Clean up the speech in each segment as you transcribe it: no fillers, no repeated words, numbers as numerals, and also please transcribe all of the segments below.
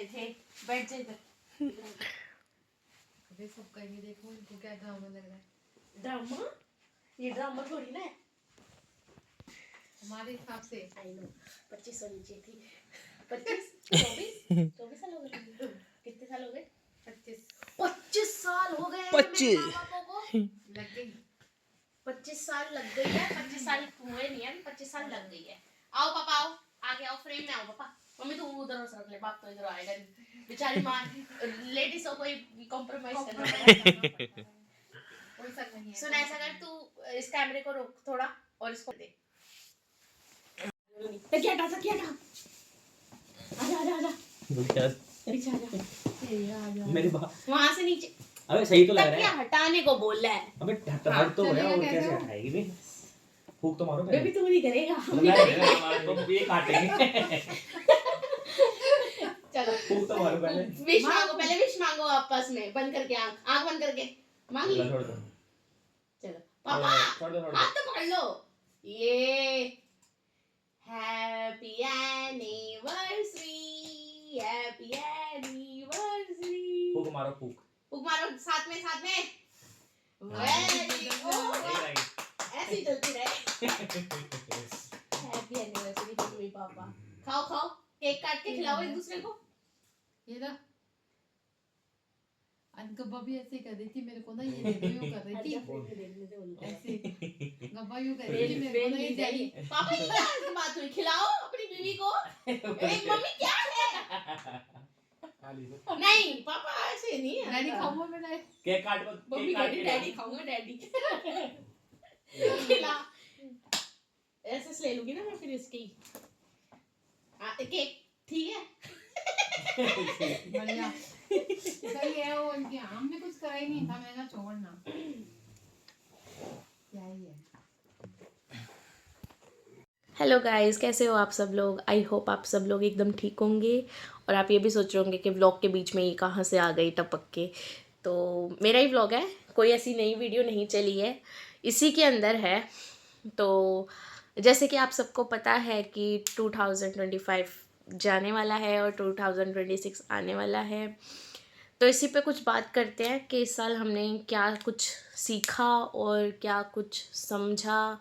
रहे थे, बैठ जाए इधर। अबे सब कहेंगे देखो इनको क्या ड्रामा लग रहा है। ड्रामा? ये ड्रामा थोड़ी ना है हमारे हिसाब से। आई नो 25 होनी चाहिए थी। 25 24 साल हो गए। कितने साल हो गए? 25 साल हो गए मेरे माँ बापों को। लग गई 25 साल लग गई है। 25 साल हुए नहीं है, 25 साल लग गई है। आओ पापा आओ, आगे आओ, फ्रेम में आओ पापा। मम्मी तू उधर से रख ले, बाप तो इधर आएगा नहीं। बेचारी माँ लेडीज को कोई कॉम्प्रोमाइज करना पड़ेगा। कोई सब नहीं है। सुन ऐसा कर, तू इस कैमरे को रोक थोड़ा और इसको दे। तकिया हटा। आजा आजा आजा पीछे आजा। मेरी बात वहां से नीचे। अबे सही तो लग रहा तकिया है। हटाने को बोल रहा है। अबे हट तो गया, और कैसे हटाएगी बे? फूक तो मारो पहले। बेबी तू नहीं करेगा। तो ये काटेंगे। चलो फूक तो मारो पहले। विश मांगो, पहले विश मांगो आपस में, बंद करके आंख बंद करके मांग ली। छोड़ दो। चलो पापा छोड़ दो। हाथ तो पकड़ लो। ये हैप्पी एनिवर्सरी, हैप्पी एनिवर्सरी। फूक मारो, फूक। फूक मारो साथ में वेरी गुड। ऐसे ही चलती रहे। Happy anniversary mummy papa. खाओ केक काट के खिलाओ एक दूसरे को। ये ला गब्बा भी ऐसे ही कर रही थी मेरे को ना, ये यूं कर रही थी ऐसे। गब्बा यूं कर रही थी मेरे को ना, ये जाई पापा ये क्या बात हुई? खिलाओ अपनी बीवी को। एक मम्मी क्या है? नहीं पापा ऐसे नहीं है। डैडी खाऊंगा मैं डैडी। केक काट को। मम्मी डैडी खाऊंगा डैडी। खिला ऐसे ले लूंगी ना मैं फिर इसकी केक। ठीक है बढ़िया सही है। वो इनके हमने कुछ करा ही नहीं था, मैंने कहा छोड़ना क्या ही है। हेलो गाइस, कैसे हो आप सब लोग? आई होप आप सब लोग एकदम ठीक होंगे। और आप ये भी सोच रहे होंगे कि व्लॉग के बीच में ये कहाँ से आ गई टपक के। तो मेरा ही व्लॉग है, कोई ऐसी नई वीडियो नहीं चली है, इसी के अंदर है। तो जैसे कि आप सबको पता है कि 2025 जाने वाला है और 2026 आने वाला है। तो इसी पे कुछ बात करते हैं कि इस साल हमने क्या कुछ सीखा और क्या कुछ समझा,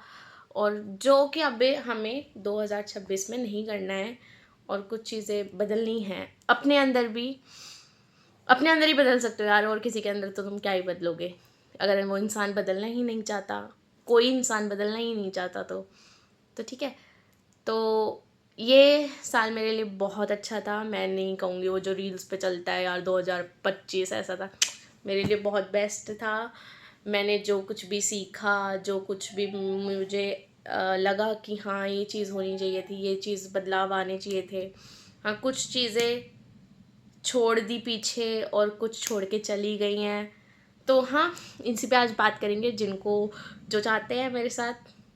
और जो कि अबे हमें 2026 में नहीं करना है और कुछ चीज़ें बदलनी हैं अपने अंदर भी। अपने अंदर ही बदल सकते हो यार, और किसी के अंदर तो तुम क्या ही बदलोगे अगर वो इंसान बदलना ही नहीं चाहता। कोई इंसान बदलना ही नहीं चाहता तो ठीक है। तो ये साल मेरे लिए बहुत अच्छा था। मैं नहीं कहूँगी वो जो रील्स पे चलता है यार 2025 ऐसा था, मेरे लिए बहुत बेस्ट था। मैंने जो कुछ भी सीखा, जो कुछ भी मुझे लगा कि हाँ ये चीज़ होनी चाहिए थी, ये चीज़ बदलाव आने चाहिए थे। हाँ कुछ चीज़ें छोड़ दी पीछे और कुछ छोड़ के चली गई हैं। तो हाँ इनसे पे आज बात करेंगे। जिनको जो चाहते हैं मेरे साथ,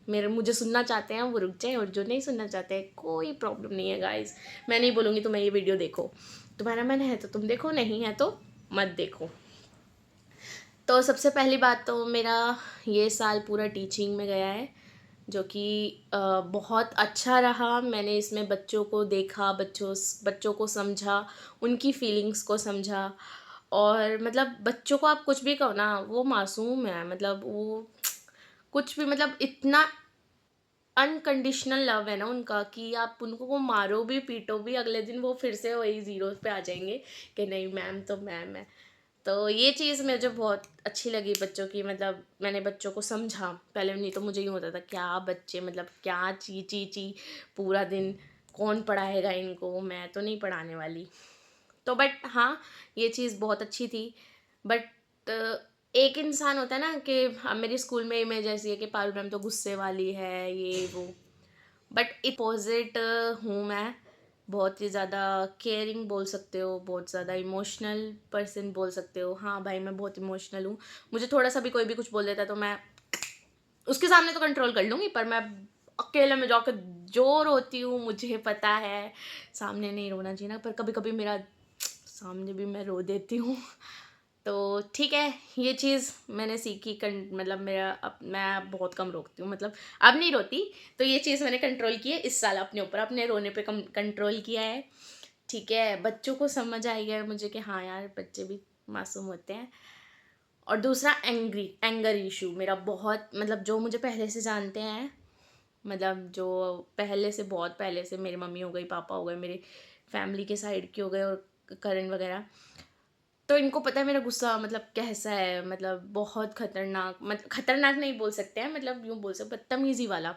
मुझे सुनना चाहते हैं वो रुक जाए, और जो नहीं सुनना चाहते हैं कोई प्रॉब्लम नहीं है गाइस। मैं नहीं बोलूँगी तुम्हें ये वीडियो देखो, तुम्हारा मन है तो तुम देखो, नहीं है तो मत देखो। तो सबसे पहली बात तो मेरा ये साल पूरा टीचिंग में गया है, जो कि बहुत अच्छा रहा। मैंने इसमें बच्चों को देखा, बच्चों को समझा, उनकी फीलिंग्स को समझा। और मतलब बच्चों को आप कुछ भी कहो ना, वो मासूम है, मतलब वो कुछ भी, मतलब इतना अनकंडीशनल लव है ना उनका कि आप उनको को मारो भी पीटो भी, अगले दिन वो फिर से वही ज़ीरो पे आ जाएंगे कि नहीं मैम तो मैम है। तो ये चीज़ मुझे बहुत अच्छी लगी बच्चों की। मतलब मैंने बच्चों को समझा, पहले नहीं तो मुझे यूँ होता था क्या बच्चे, मतलब क्या ची पूरा दिन कौन पढ़ाएगा इनको, मैं तो नहीं पढ़ाने वाली। तो बट हाँ ये चीज़ बहुत अच्छी थी। बट एक इंसान होता है ना कि मेरे स्कूल में इमेज ऐसी है कि पारुल मैम तो गुस्से वाली है ये वो, बट अपोजिट हूँ मैं। बहुत ही ज़्यादा केयरिंग बोल सकते हो, बहुत ज़्यादा इमोशनल पर्सन बोल सकते हो। हाँ भाई मैं बहुत इमोशनल हूँ। मुझे थोड़ा सा भी कोई भी कुछ बोल देता है तो मैं उसके सामने तो कंट्रोल कर लूँगी, पर मैं अकेले में जाकर जो रोती हूँ मुझे पता है सामने नहीं रोना चाहिए ना, पर कभी कभी मेरा सामने भी मैं रो देती हूँ। तो ठीक है ये चीज़ मैंने सीखी। मतलब मैं बहुत कम रोती हूँ, मतलब अब नहीं रोती। तो ये चीज़ मैंने कंट्रोल की है इस साल अपने ऊपर, अपने रोने पे कंट्रोल किया है। ठीक है, बच्चों को समझ आई है मुझे कि हाँ यार बच्चे भी मासूम होते हैं। और दूसरा एंगर इशू मेरा बहुत, मतलब जो मुझे पहले से जानते हैं, मतलब जो पहले से, बहुत पहले से, मेरी मम्मी हो गई, पापा हो गए, मेरे फैमिली के साइड के हो गए, और करण वगैरह, तो इनको पता है मेरा गुस्सा मतलब कैसा है, मतलब बहुत खतरनाक, मतलब खतरनाक नहीं बोल सकते हैं, मतलब यूँ बोल सकते, बदतमीज़ी वाला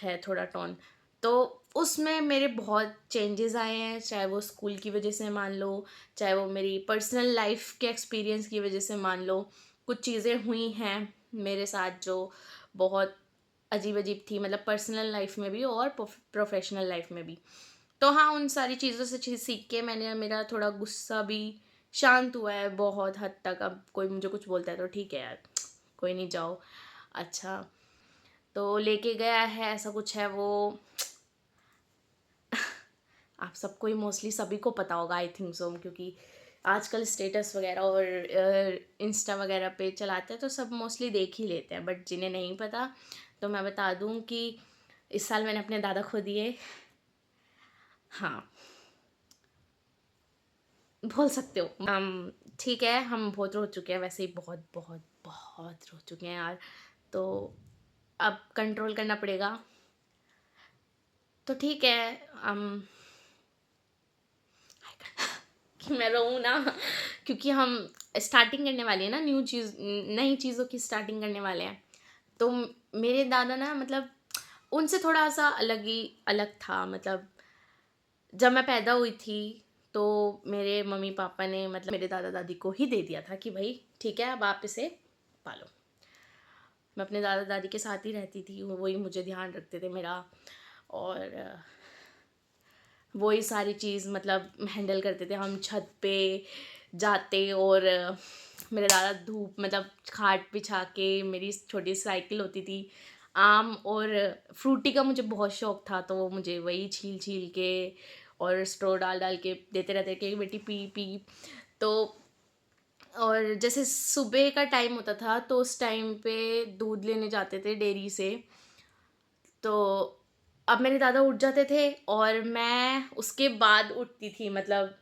है थोड़ा टोन। तो उसमें मेरे बहुत चेंजेस आए हैं, चाहे वो स्कूल की वजह से मान लो, चाहे वो मेरी पर्सनल लाइफ के एक्सपीरियंस की वजह से मान लो। कुछ चीज़ें हुई हैं मेरे साथ जो बहुत अजीब अजीब थी, मतलब पर्सनल लाइफ में भी और प्रोफेशनल लाइफ में भी। तो हाँ, उन सारी चीज़ों से चीज़ सीख के मैंने, मेरा थोड़ा गुस्सा भी शांत हुआ है बहुत हद तक। अब कोई मुझे कुछ बोलता है तो ठीक है यार, कोई नहीं, जाओ, अच्छा। तो लेके गया है, ऐसा कुछ है वो, आप सबको ही मोस्टली सभी को पता होगा, आई थिंक सो, क्योंकि आजकल स्टेटस वगैरह और इंस्टा वगैरह पे चलाते हैं तो सब मोस्टली देख ही लेते हैं। बट जिन्हें नहीं पता तो मैं बता दूं कि इस साल मैंने अपने दादा खो दिए। हाँ, बोल सकते हो। ठीक है, हम बहुत रो चुके हैं, वैसे ही बहुत बहुत बहुत रो चुके हैं यार, तो अब कंट्रोल करना पड़ेगा। तो ठीक है, कि मैं रोऊँ ना, क्योंकि हम स्टार्टिंग करने वाले हैं ना, नई चीज़ों की स्टार्टिंग करने वाले हैं। तो मेरे दादा ना, मतलब उनसे थोड़ा सा अलग था। मतलब जब मैं पैदा हुई थी तो मेरे मम्मी पापा ने, मतलब मेरे दादा दादी को ही दे दिया था कि भाई ठीक है, अब आप इसे पालो। मैं अपने दादा दादी के साथ ही रहती थी, वही मुझे ध्यान रखते थे मेरा, और वही सारी चीज़ मतलब हैंडल करते थे। हम छत पे जाते, और मेरे दादा धूप, मतलब खाट बिछा के, मेरी छोटी साइकिल होती थी, आम और फ्रूटी का मुझे बहुत शौक था, तो वो मुझे वही छील छील के और स्ट्रॉ डाल डाल के देते रहते कि बेटी पी पी। तो और जैसे सुबह का टाइम होता था तो उस टाइम पे दूध लेने जाते थे डेयरी से, तो अब मेरे दादा उठ जाते थे और मैं उसके बाद उठती थी। मतलब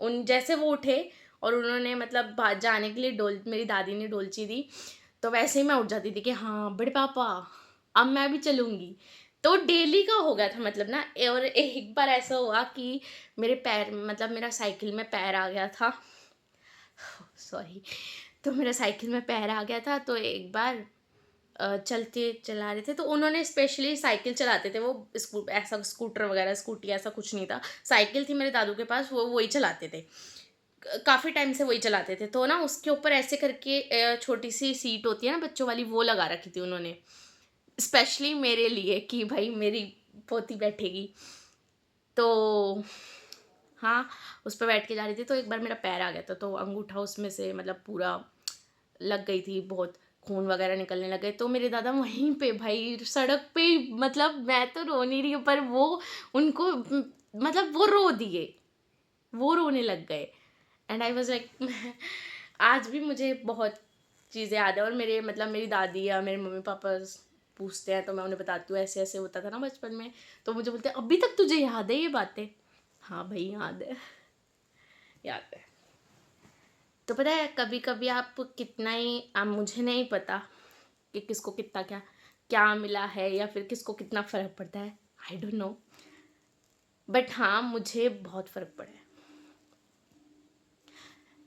उन जैसे वो उठे और उन्होंने मतलब जाने के लिए मेरी दादी ने डोलची दी, तो वैसे ही मैं उठ जाती थी कि हाँ बड़े पापा, अब मैं भी चलूँगी। तो डेली का हो गया था मतलब ना। और एक बार ऐसा हुआ कि मेरे पैर, मतलब मेरा साइकिल में पैर आ गया था, सॉरी, तो मेरा साइकिल में पैर आ गया था। तो एक बार चलते चला रहे थे, तो उन्होंने स्पेशली साइकिल चलाते थे वो, ऐसा स्कूटर वगैरह, स्कूटी ऐसा कुछ नहीं था, साइकिल थी मेरे दादू के पास, वो वही चलाते थे, काफ़ी टाइम से वही चलाते थे। तो ना उसके ऊपर ऐसे करके छोटी सी सीट होती है ना बच्चों वाली, वो लगा रखी थी उन्होंने स्पेशली मेरे लिए कि भाई मेरी पोती बैठेगी। तो हाँ, उस पर बैठ के जा रही थी, तो एक बार मेरा पैर आ गया था, तो अंगूठा उसमें से मतलब पूरा लग गई थी, बहुत खून वगैरह निकलने लगे। तो मेरे दादा वहीं पे भाई सड़क पे ही, मतलब मैं तो रो नहीं रही हूँ पर वो उनको मतलब वो रो दिए, वो रोने लग गए। एंड आई वाज लाइक आज भी मुझे बहुत चीज़ें याद है। और मेरे मतलब मेरी दादी या मेरे मम्मी पापा पूछते हैं तो मैं उन्हें बताती हूँ ऐसे ऐसे होता था ना बचपन में, तो मुझे बोलते हैं अभी तक तुझे याद है ये बातें। हाँ भाई, याद है, याद है। तो पता है कभी कभी आप कितना ही, आप, मुझे नहीं पता कि किसको कितना क्या क्या मिला है या फिर किसको कितना फ़र्क पड़ता है, आई डोंट नो, बट हाँ मुझे बहुत फ़र्क पड़ा है।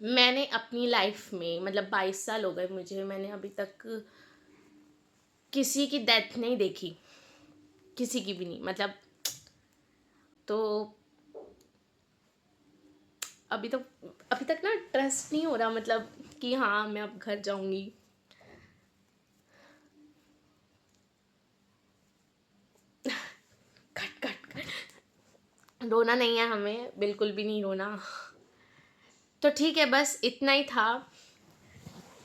मैंने अपनी लाइफ में, मतलब 22 साल हो गए मुझे, मैंने अभी तक किसी की डेथ नहीं देखी, किसी की भी नहीं, मतलब। तो अभी तक ना ट्रस्ट नहीं हो रहा, मतलब कि हाँ मैं अब घर जाऊंगी। कट कट कट, रोना नहीं है हमें, बिल्कुल भी नहीं रोना। तो ठीक है, बस इतना ही था।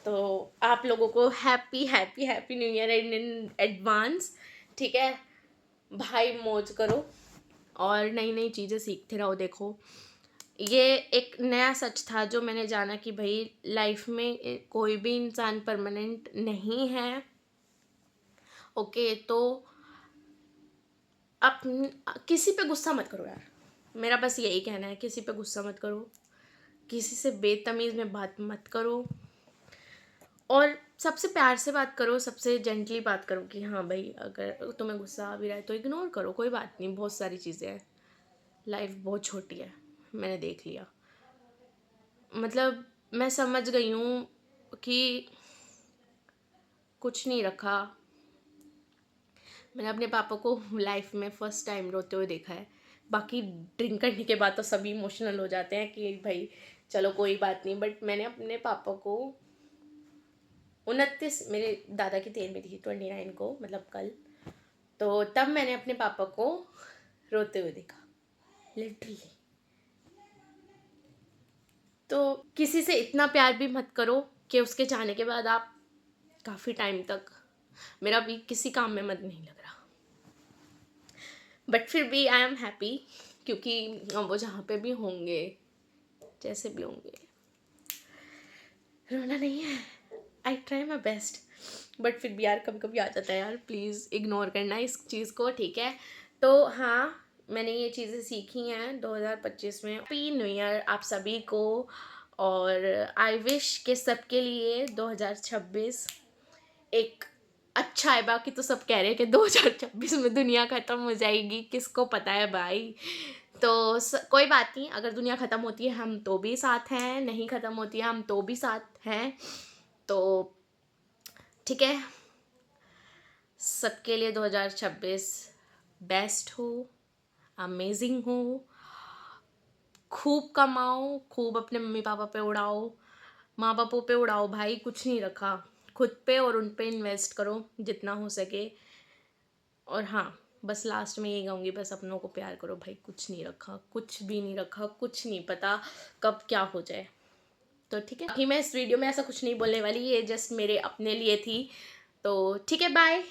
तो आप लोगों को happy happy happy new year in advance. ठीक है भाई, मौज करो और नई नई चीज़ें सीखते रहो। देखो, ये एक नया सच था जो मैंने जाना कि भाई लाइफ में कोई भी इंसान परमानेंट नहीं है। ओके, तो आप किसी पे गुस्सा मत करो यार, मेरा बस यही कहना है, किसी पे गुस्सा मत करो, किसी से बेतमीज़ में बात मत करो, और सबसे प्यार से बात करो, सबसे जेंटली बात करो कि हाँ भाई अगर तुम्हें गुस्सा आ भी रहा है तो इग्नोर करो, कोई बात नहीं, बहुत सारी चीज़ें हैं, लाइफ बहुत छोटी है, मैंने देख लिया। मतलब मैं समझ गई हूँ कि कुछ नहीं रखा। मैंने अपने पापा को लाइफ में फर्स्ट टाइम रोते हुए देखा है। बाकी ड्रिंक करने के बाद तो सभी इमोशनल हो जाते हैं कि भाई चलो कोई बात नहीं, बट मैंने अपने पापा को 29, मेरे दादा की 13वीं थी 29 को, मतलब कल, तो तब मैंने अपने पापा को रोते हुए देखा, लिटरली। तो किसी से इतना प्यार भी मत करो कि उसके जाने के बाद आप काफ़ी टाइम तक, मेरा भी किसी काम में मन नहीं लग रहा, बट फिर भी आई एम हैप्पी, क्योंकि वो जहाँ पे भी होंगे, जैसे भी होंगे, रोना नहीं है, I try my best, but फिर भी यार कभी कभी आ जाता है यार, प्लीज़ इग्नोर करना इस चीज़ को, ठीक है। तो हाँ, मैंने ये चीज़ें सीखी हैं 2025 में। हैप्पी न्यू ईयर आप सभी को, और आई विश के सबके लिए 2026 एक अच्छा है। बाकी तो सब कह रहे हैं कि 2026 में दुनिया ख़त्म हो जाएगी, किसको पता है भाई। तो कोई बात नहीं, अगर दुनिया ख़त्म होती है हम तो भी साथ हैं, नहीं ख़त्म होती है हम तो भी साथ हैं, तो ठीक है। सबके लिए 2026 बेस्ट हो, अमेजिंग हो, खूब कमाओ, खूब अपने मम्मी पापा पे उड़ाओ, माँ बापों पे उड़ाओ भाई, कुछ नहीं रखा, खुद पे और उन पे इन्वेस्ट करो जितना हो सके। और हाँ, बस लास्ट में यही कहूँगी, बस अपनों को प्यार करो भाई, कुछ नहीं रखा, कुछ भी नहीं रखा, कुछ नहीं पता कब क्या हो जाए। तो ठीक है, बाकी मैं इस वीडियो में ऐसा कुछ नहीं बोलने वाली, ये जस्ट मेरे अपने लिए थी। तो ठीक है, बाय।